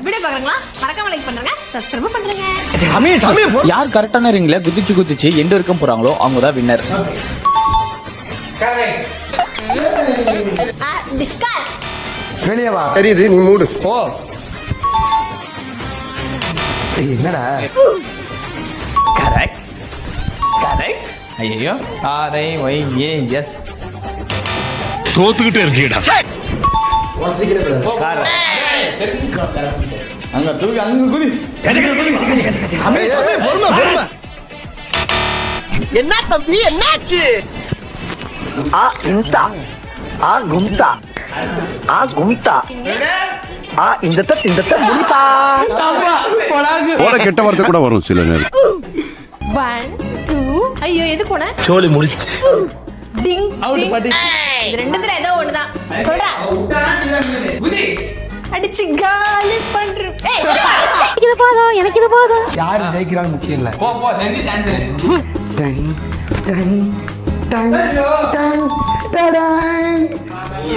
Video பாக்குறீங்களா? மறக்காம like பண்ணுங்க, சப்ஸ்கிரைப் பண்ணுங்க. யார் கரெக்டான ரிங்ல குதிச்சு எண்டு வரைக்கும் போறாங்களோ அவங்க தான் வின்னர். டிஸ்கால் வெளியே வா. தெரியுது, நீ மூடு. ஓ என்னடா? Correct correct. ஐயோ RIYAS தோத்துக்கிட்டே இருக்கீடா. அங்க தூக்கி அங்க குதி. என்ன தம்பி என்னாச்சு? ஆ இன்சா ஆ கும்தா ஆ கும்தா ஆ இந்த முடிப்பா. போற கெட்ட வார்த்தை கூட வரும் சில நேரம். 1 2 ஐயோ எது போன? சோலி முடிச்சு. டிங் அவுட் பட்டிச்சு. இது ரெண்டுத்துல ஏதோ ஒண்ணுதான். சொல்றா. அடிச்சு காலி பண்ற. எனக்கு இது போதும். யார் ஜெயிக்கிறான்னு முக்கியம் இல்ல. போ நெஞ்சி சான்ஸ். டன் டன் டன் டன் டடாய்.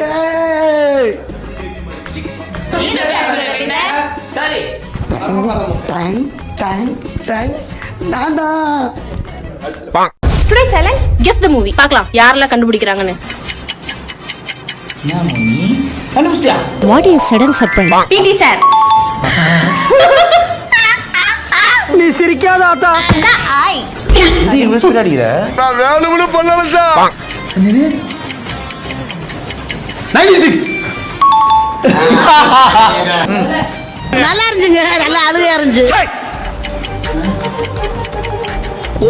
ஏய்! சரி. டன் டன் டன் நானா. Today challenge guess the movie. பார்க்கலாம் யாரெல்லாம் கண்டுபிடிக்கறாங்கன்னு. கண்டுபிடிச்சியா? What is sudden surprise? பிடி சார். நீ சிரிக்காதாடா. ஐ இது இன்வெஸ்ட் அடிக்குற. நான் வேணும்னு பண்ணல சார். என்னது? 96. நல்லா இருந்துங்க, நல்லா அழுகையா இருந்துச்சு.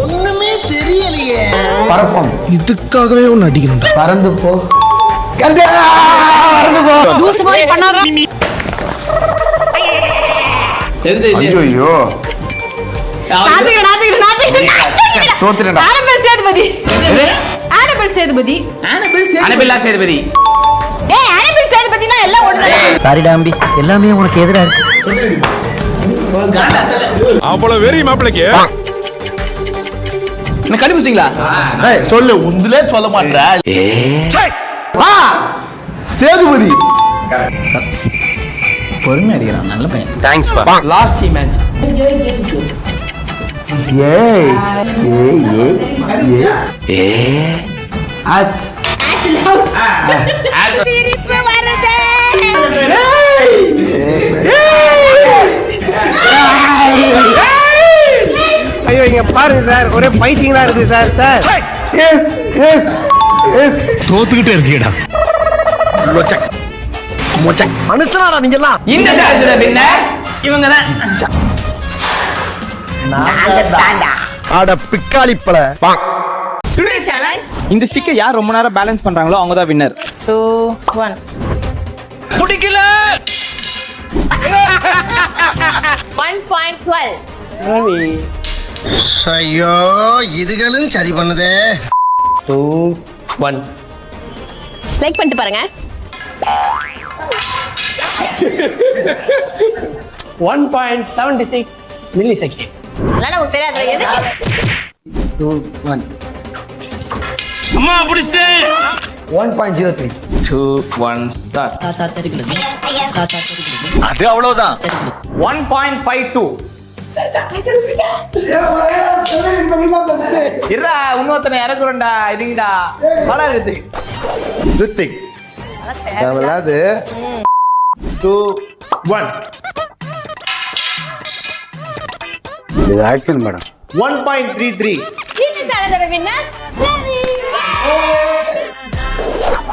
ஒண்ணுமே தெரியலையே. பறப்போம். இதுக்காகவே ஒன்னு அடிக்கணும்டா. பறந்து போ. கண்டா பறந்து போ. லூஸ் மாதிரி பண்ணாத. ஐயோ. தோத்துறடா. ஆனபல் சேதுபதி. ஆனபல் சேதுபதி. அனபெல்லா சேதுபதி. ஏய் ஆனபல் சேதுபதினா எல்லாம் ஒண்ணுதான். சாரிடா அம்பி, எல்லாமே உனக்கு எதிரா இருக்கு. அவ்வளவு வெறி மாப்பிளைக்கு. என்ன கண்டுபிடிச்சிங்களா? ஏய் சொல்லு, உந்துலே சொல்ல மாட்டற. வா. சேதுபதி. பொறுமை அடிக்கிறான், நல்ல பையன். தேங்க்ஸ் பா. Last tea match. ஏய் ஏய் அஸ் சிரிப்பு வருதே. ஐயோ இங்க பாருங்க சார், ஒரே பைத்தியங்களா இருக்கு sir. Sir yes yes yes. தோத்துக்கிட்டே இருக்கீடா. மொச்சக் மொச்சக். மனுஷனாடா நீங்க எல்லாம். இந்த சேலஞ்சில வின்னர் இவங்க தான். ஆட பிக்காளிப்பல. டுடே சேலஞ்ச் இந்த ஸ்டிக்கை யார் ரொம்ப நேரம் பேலன்ஸ் பண்றாங்களோ அவங்க தான் வின்னர். 2 1 பிடிக்கல. 1.12 ஐயோ இதுகளும் சரி பண்ணுதே. 2 1 லைக் பண்ணிட்டு பாருங்க. 1.76 மில்லி செகண்ட். அதெல்லாம் உங்களுக்கு தெரியாது எதுக்கு? 2 1 அம்மா பிடிச்சிட்டே. 1.03 2 1 ஸ்டார்ட். தாத்தா தெரிகிறது. அது அவ்வளவுதான். 1.52. இருடா, இன்னொருத்தனை இறக்குறேன்டா. இதுங்கடா மழை இருக்குது. ரித்திக் தேவலாது. 2 1 இது ஆக்சன் மேடம். 1.33. இந்த சேலஞ்சோட வின்னர்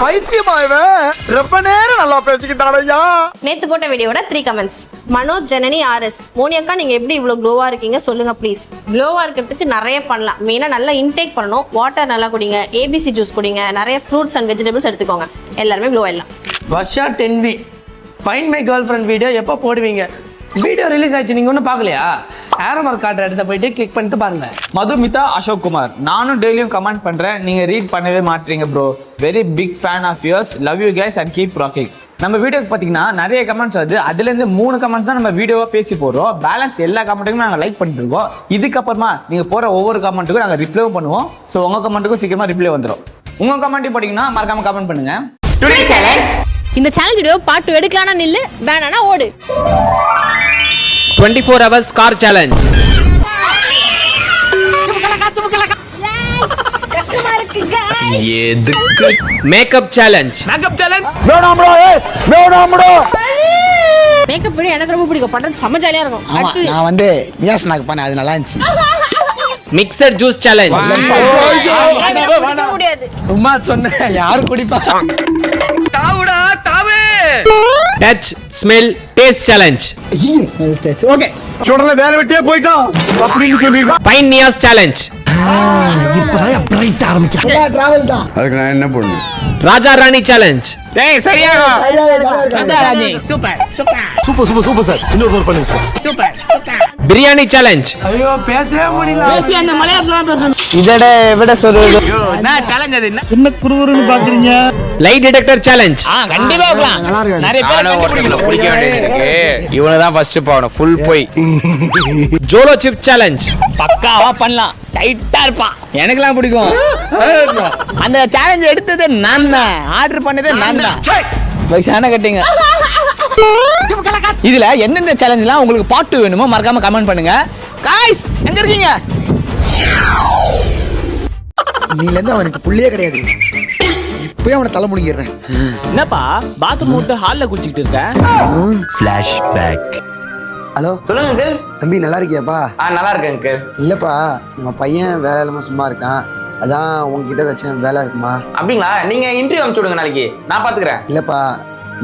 பைத்தியமா இவன். ரொம்ப நேரம் நல்லா பேசிக்கிட்டாடையா. நேத்து போட்ட வீடியோட 3 கமெண்ட்ஸ். மனோஜ் ஜனனி RS மோனியக்கா, நீங்க எப்படி இவ்வளவு க்ளோவா இருக்கீங்க சொல்லுங்க ப்ளீஸ். க்ளோவா இருக்கிறதுக்கு நிறைய பண்ணலாம். மெயினா நல்லா இன்டேக் பண்ணணும். வாட்டர் நல்லா குடிங்க, ABC ஜூஸ் குடிங்க, நிறைய ஃப்ரூட்ஸ் அண்ட் வெஜிடபிள்ஸ் எடுத்துக்கோங்க. எல்லாருமே க்ளோ ஆயிடலாம். Varsha 10V find my girl friend video எப்போ போடுவீங்க? வீடியோ ரிலீஸ் ஆயிடுச்சு, நீங்க ஒன்றும் பார்க்கலையா? ஆரோ மார்க் கார்டு எடுத்து போயிட்டு கிளிக் பண்ணிட்டு பாருங்க. மதுமிதா அசோக் குமார், நானும் டெய்லியும் கமெண்ட் பண்றேன், நீங்க ரீட் பண்ணவே மாட்டீங்க bro. Very big fan of yours, love you guys and keep rocking. நம்ம வீடியோக்கு பார்த்தீங்கன்னா நிறைய கமெண்ட்ஸ் வருது. அதுலேருந்து 3 கமெண்ட்ஸ் தான் நம்ம வீடியோவாக பேசி போடுறோம். பேலன்ஸ் எல்லா கமெண்ட்டுக்கும் நாங்கள் லைக் பண்ணிட்டு இருக்கோம். இதுக்கப்புறமா நீங்கள் போகிற ஒவ்வொரு கமெண்ட்டுக்கும் நாங்கள் ரிப்ளைவும் பண்ணுவோம். ஸோ உங்கள் கமெண்ட்டுக்கும் சீக்கிரமாக ரிப்ளை வந்துடும். உங்கள் கமெண்ட்டையும் போட்டிங்கன்னா மறக்காம கமெண்ட் பண்ணுங்க. டுடே சேலஞ்ச் இந்த சேலஞ்ச் வீடியோ பார்ட் 2 எடுக்கலாம்னா நில்லு, வேணானா ஓடு. 24 hours car challenge. கஷ்டமா இருக்கு गाइस. எதுக்கு makeup challenge. Makeup challenge. Makeup video எனக்கு ரொம்ப பிடிக்கும், பண்றது செம ஜாலியா இருக்கும். ஆமா நான் வந்து நியாஸ் நாக்கு பண்ணேன், அது நல்லா இருந்துச்சு. Mixture juice challenge. குடிக்க முடியாது. சும்மா சொன்னேன், யாரு குடிப்பா? Touch smell taste challenge. Okay, உடனே வேற வெட்டியே போய்ட்டோம் அப்படின்னு சொல்லிருக்கோம். ஃபைன் நியாஸ் சேலஞ்ச். இப்பதான் பிரைட் ஆரம்பிக்கிறேன். டிராவல் தான். அதுக்கு நான் என்ன பண்ணுவேன்? ராஜா ராணி சேலஞ்ச். டேய் சரியாகும். Super super sir. இன்னொரு பண்ணுங்க சார். பிரியாணி சேலஞ்ச். ஐயோ பேசவே முடியல. பேசி அந்த மலையாளத்துல பேசணும். இதட விட சொல்றது. நான் சேலஞ்ச் அது என்ன குறுகுறுன்னு பாக்குறீங்க? Light detector challenge. கண்டிப்பா இருக்கலாம். நல்லா இருக்கு. நிறைய பேர் ஒருத்தங்கள பிடிக்க வேண்டியது இருக்கு. இவனை தான் ஃபர்ஸ்ட் போகணும். ஃபுல் போய் ஜோலோ சிப் சேலஞ்ச். பக்காவா பண்ணலாம். டைட்டா இருப்பான். எனக்குலாம் பிடிக்கும். அந்த சேலஞ்ச் எடுத்தது நான் தான், ஆர்டர் பண்ணதே நான் தான். வயசான கட்டிங்க. இதுல எந்தெந்த சேலஞ்ச்லாம் உங்களுக்கு பார்ட் 2 வேணுமோ மறக்காம கமெண்ட் பண்ணுங்க. காய்ஸ் எங்க இருக்கீங்க? நீல இருந்து அவனுக்கு புள்ளியே கிடையாது. இப்பவே அவனை தலை முடிக்கிறேன். என்னப்பா பாத்ரூம் விட்டு ஹால்ல குளிச்சிட்டு இருக்க? ஹலோ சொல்லுங்க அங்கிள். தம்பி நல்லா இருக்கியாப்பா? நல்லா இருக்கேன் அங்கிள். இல்லப்பா நம்ம பையன் வேலை இல்லாம சும்மா இருக்கான், அதான் உங்ககிட்ட ஏதாச்சும் வேலை இருக்குமா? அப்படிங்களா? நீங்க இன்டர்வியூ அனுப்பிச்சு விடுங்க, நாளைக்கு நான் பாத்துக்கிறேன். இல்லப்பா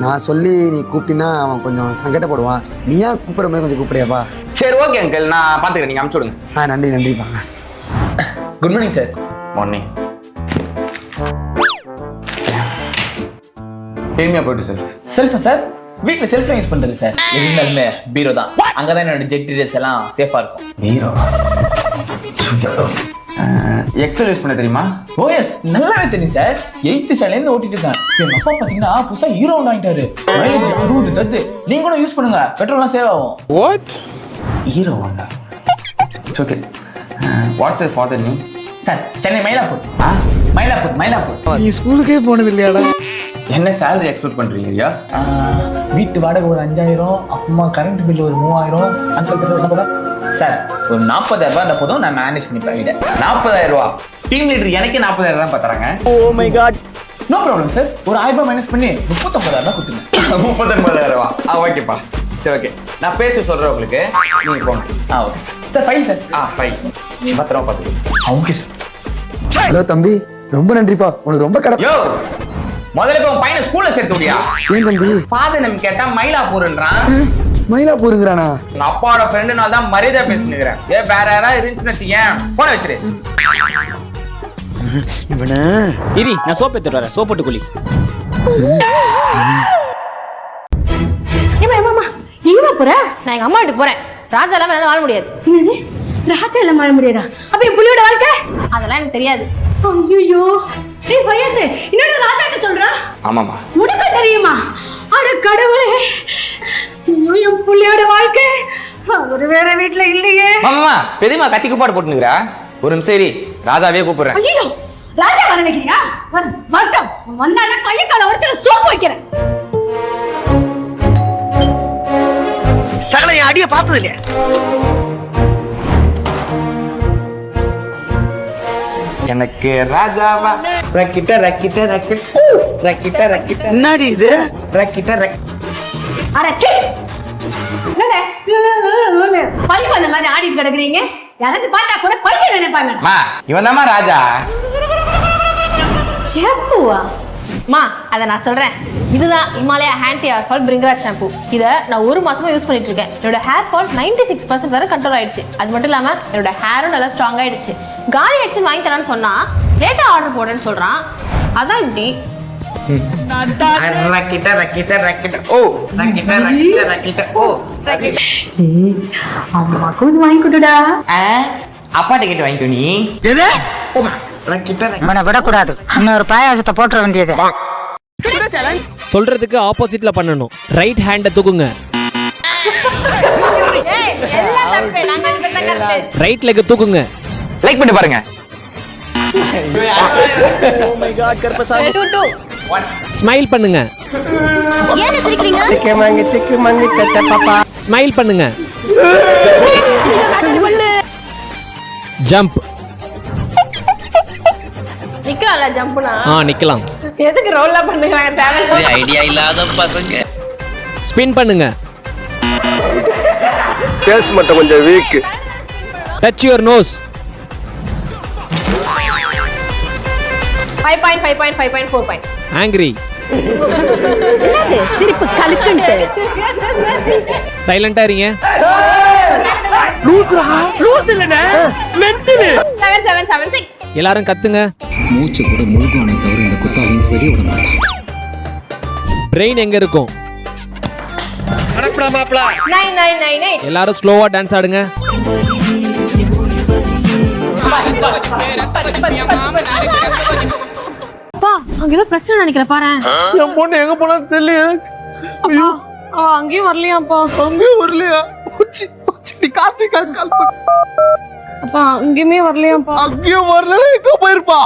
நான் சொல்லி நீ கூப்பிட்டினா அவன் கொஞ்சம் சங்கடப்படுவான், நீயா கூப்பிட்ற மாதிரி கொஞ்சம் கூப்பிடுறியாப்பா? சரி ஓகே அங்கிள், நான் பாத்துக்கிறேன். நீங்க அனுப்பிச்சு விடுங்க. நன்றிப்பா. Good morning sir. மார்னிங். டெல்மியா போயிட்டு செல்ஃப். செல்ஃபா சார்? வீட்ல செல்ஃப் யூஸ் பண்றது சார். இருந்தாலுமே பீரோ தான். அங்கதான் என்னோட ஜெட் ட்ரெஸ் எல்லாம் சேஃபா இருக்கும். ஹீரோ. எக்ஸல் யூஸ் பண்ண தெரியுமா? ஓ எஸ், நல்லாவே தெரியும் சார். 8th ஸ்டாண்டர்ட்ல இருந்து ஓட்டிட்டு இருக்கேன். எங்க அப்பா பாத்தீங்கன்னா புதுசா ஹீரோ வாங்கிட்டாரு. மைலேஜ் 60 தருது. நீங்க கூட யூஸ் பண்ணுங்க, பெட்ரோல்லாம் சேவ் ஆகும். வாட்? ஹீரோ வாங்க. Okay. What's your father name? Sir Chennai Mylapore. Mylapore. நீ ஸ்கூலுக்கே போனது இல்லையாடா? என்ன சேலரி எக்ஸ்பெக்ட் பண்றீங்க ரியாஸ்? வீட்டு வாடகை ஒரு 5000, அப்புறமா கரண்ட் பில் ஒரு 3000. சார் ஒரு 40000 ரூபாய் இருந்தா போதும், நான் மேனேஜ் பண்ணிப்பேன் வீட. 40000 ரூபா? டீம் லீடர் எனக்கே 40000 தான் பாத்துறாங்க. Oh my god. No problem sir. ஒரு 1000 ரூபாய் மைனஸ் பண்ணி 39000 ரூபாய் கொடுத்துருங்க. 39000 ரூபா? ஓகேப்பா. சரி ஓகே, நான் பேசி சொல்றேன் உங்களுக்கு, நீங்க போங்க. Okay sir. Sir file sir. Fine. பத்திரமா பாத்துக்கோ. Okay sir. ஹலோ தம்பி, ரொம்ப நன்றிப்பா, உனக்கு ரொம்ப கடை. யோ, முதல்ல போய் பையனை ஸ்கூல்ல சேர்த்து விடியா? ஏன் தம்பி? ஃபாதர் நேம் கேட்டா மயிலாப்பூர்ன்றான். மயிலாப்பூருங்கிறானா? உங்க அப்பாவோட ஃப்ரெண்டுனால தான் மரியாதை பேசினுக்கிறேன். வேற யாராவது இருந்துச்சுன்னு வச்சுக்கேன், போன வச்சிரு. இவனே இரி, நான் சோப் எடுத்துட்டு வரேன். சோப் போட்டு குளி. ஏமா எங்கம்மா போற? நான் எங்க அம்மா வீட்டுக்கு போறேன். ராஜா இல்லாம என்னால வாழ முடியாது. என்னது? ராஜா இல்லாம வாழ முடியாதா? அப்ப என் புள்ளியோட வாழ்க்கை? அதெல்லாம் எனக்கு தெரியாது. ஐயோ, டேய் வயசு, என்னோட ராஜா என்ன சொல்றா? ஆமாமா. உனக்கு தெரியுமா? அட கடவுளே, ஐயோ என் புள்ளியோட வாழ்க்கை ஒரு வேற வீட்ல இல்லையே. மாமா, பெரியமா கத்தி கூப்பாடு போட்டுனுக்குறா. ஒரு நிமிஷம் சரி, ராஜாவே கூப்பிடுறேன். ஐயோ, ராஜா வர வைக்கிறியா? வரட்டும், வந்தானா கையை காலை உடைச்சு சோப்பு வைக்கிறேன். சகல என் அடிய பார்த்தது இல்லையா? எனக்கு ராஜாவா ரக்கிட்ட ரக்கிட்ட ரக்கிட்ட ரக்கிட்ட ரக்கிட்ட. என்னடி இது? ரக்கிட்ட ரக். அட சீ, என்னடா பள்ளி வந்த மாதிரி ஆடிட்டு கிடக்குறீங்க? யாராச்சும் பார்த்தா கூட பைத்தியம் நினைப்பாங்க. மா, இவன் தாமா ராஜா. ஷாம்புவா? மா, அதை நான் சொல்றேன். இதுதான் Himalaya anti hair fall Bhringraj shampoo. இதை நான் 1 மாசமா யூஸ் பண்ணிட்டு இருக்கேன். என்னோட ஹேர் ஃபால் 96% வரை கண்ட்ரோல் ஆயிடுச்சு. அது மட்டும் இல்லாம என்னோட ஹேரும் நல்லா ஸ்ட்ராங் ஆயிடுச்சு. காலி ஆயிடுச்சுன்னு வாங்கி தரான்னு சொன்னா லேட்டா ஆர்டர் போடுறேன்னு சொல்றான். அதான் இப்படி. ரக்கிட்ட ரக்கிட்ட ரக்கிட்ட. ஓ ரக்கிட்ட ரக்கிட்ட ரக்கிட்ட. ஓ ரக்கிட்ட. அம்மா கூட வாங்கி கொடுடா. அப்பா டிக்கெட் வாங்கிக்கோ நீ. எது? ஓமா ரக்கிட்ட ரக்கிட்ட. இவனை விடக்கூடாது, இன்னொரு பாயாசத்தை போட்டுற வேண்டியது. சொல்றதுக்கு ஆப்போசிட்ல பண்ணணும். ரைட் ஹேண்ட தூக்குங்க. ஏய், எல்லாம் தப்பு. நாங்க ரெண்டு பேரும் தான் கரெக்ட். ரைட் லெக் தூக்குங்க. லைக் பண்ணி பாருங்க. Oh my god Karuppasamy. 2 2 smile பண்ணுங்க. சிக்கு மங்கு சச்சா பாப்பா. ஸ்மைல் பண்ணுங்க. ஜம்ப். நிக்கலாம்ல ஜம்ப்னா? நிக்கலாம். எதுக்கு ரோல்ல பண்ணுறாங்க தேவை? ஐடியா இல்லாத பசங்க. ஸ்பின் பண்ணுங்க. டேஸ்ட் மட்டும் கொஞ்சம் weak. Touch your nose. 5.4 point. Angry. சிரிப்பு கலுக்குன்ட்டு சைலண்டா இருங்க. 7.6. எல்லாரும் கத்துங்க. மூச்சு கூட முழுகுவானே தவிர இந்த குத்தாலையும் வெளியே விட மாட்டான். பிரெயின் எங்க இருக்கும்? 9. எல்லாரும் ஸ்லோவா டான்ஸ் ஆடுங்க. அப்பா அங்க ஏதோ பிரச்சனை நினைக்கிறேன் பாரு. என் பொண்ணு எங்க போனா தெரியல. அங்கேயும் வரலையாப்பா? அங்கேயும் வரலையா? நீ கார்த்திகா கால் பண்ணு. அப்பா அங்கேயுமே வரலையாப்பா? அங்கேயும் வரல. எங்க போயிருப்பா?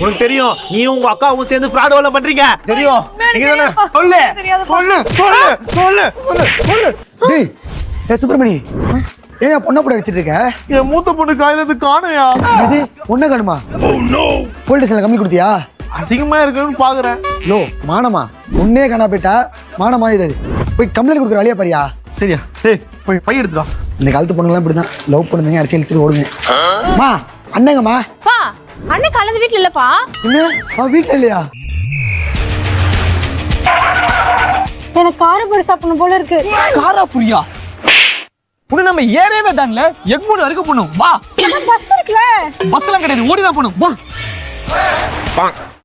உனக்கு தெரியும் நீ உங்க அக்காவும் சேர்ந்து ஃப்ராட் வேலை பண்றீங்க. தெரியும். நீங்க தானே சொல்லு சொல்லு சொல்லு சொல்லு சொல்லு. டேய் ஏ சுப்பிரமணி, ஏன் பொண்ணை போட அடிச்சிட்டு இருக்க? என் மூத்த பொண்ணு காலையில இருந்து காணையா? இது பொண்ணை காணுமா? போலீஸ் ஸ்டேஷன்ல கம்மி கொடுத்தியா? அசிங்கமா இருக்குன்னு பாக்குறேன். லோ மானமா உன்னே காணா போயிட்டா மானமா இது போய் கம்ப்ளைண்ட் கொடுக்குற வழியா பாரியா? சரியா? டேய் போய் பை எடுத்துடா. இந்த காலத்து பொண்ணுலாம் இப்படிதான் லவ் பண்ணுங்க அடிச்சு எடுத்துட்டு ஓடுங்க. மா அண்ணங்கம்மா. பா அண்ணன் கலந்து வீட்ல இல்லப்பா. என்ன அவன் வீட்டுல இல்லையா? எனக்கு காரப்பொரி சாப்பிடணும் போல இருக்கு. காரா புரியா? உன்னை நம்ம ஏறவே தான்ல எக்மூர் வரைக்கும் போகணும். வா பஸ் இருக்குல்ல? பஸ்லாம் கிடையாது, ஓடிதான் போகணும். வா.